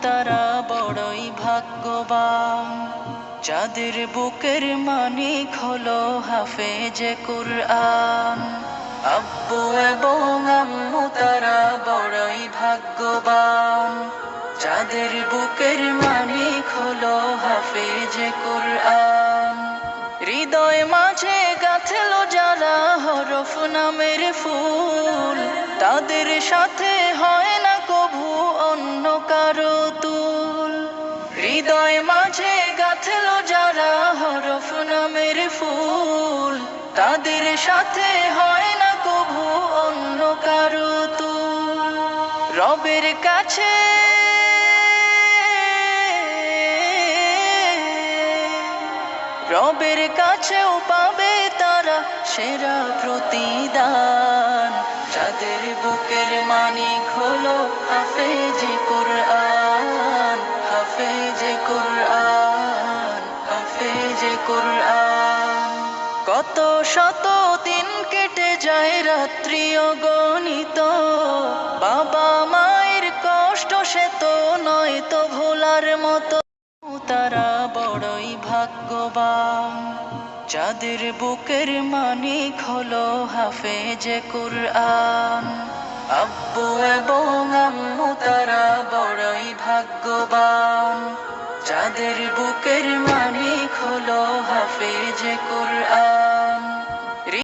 তারা বড়ই ভাগ্যবান। যাদের বুকের মানিক হলো হাফেজে কুরআন। আব্বু এবং আম্মু তারা বড়ই ভাগ্যবান। যাদের বুকের মানিক হলো হাফেজে কুরআন। হৃদয় মাঝে গাঁথলো যারা হরফ নামের ফুল, তাদের সাথে হয় না কভু অন্য কারো তুল। হৃদয় মাঝে গাঁথলো যারা হরফ নামের ফুল, তাদের সাথে হয় না কভু অন্য কারো তুল। রবের কাছে রবের কাছেও পাবে তারা সেরা প্রতিদান। যাদের বুকের মানিক হলো হাফেজে কুরআন, হাফেজে কুরআন, হাফেজে কুরআন। কত শত দিন কেটে যায় রাত্রি অগণিত, বাবা মায়ের কষ্ট সে তো নয় তো ভোলার মতো। তারা বড়ই ভাগ্যবান। যাদের বুকের মানিক হলো হাফেজে কুরআন। আব্বু এবং আম্মু তারা বড়ই ভাগ্যবান। যাদের বুকের মানিক হলো হাফেজে কুরআন।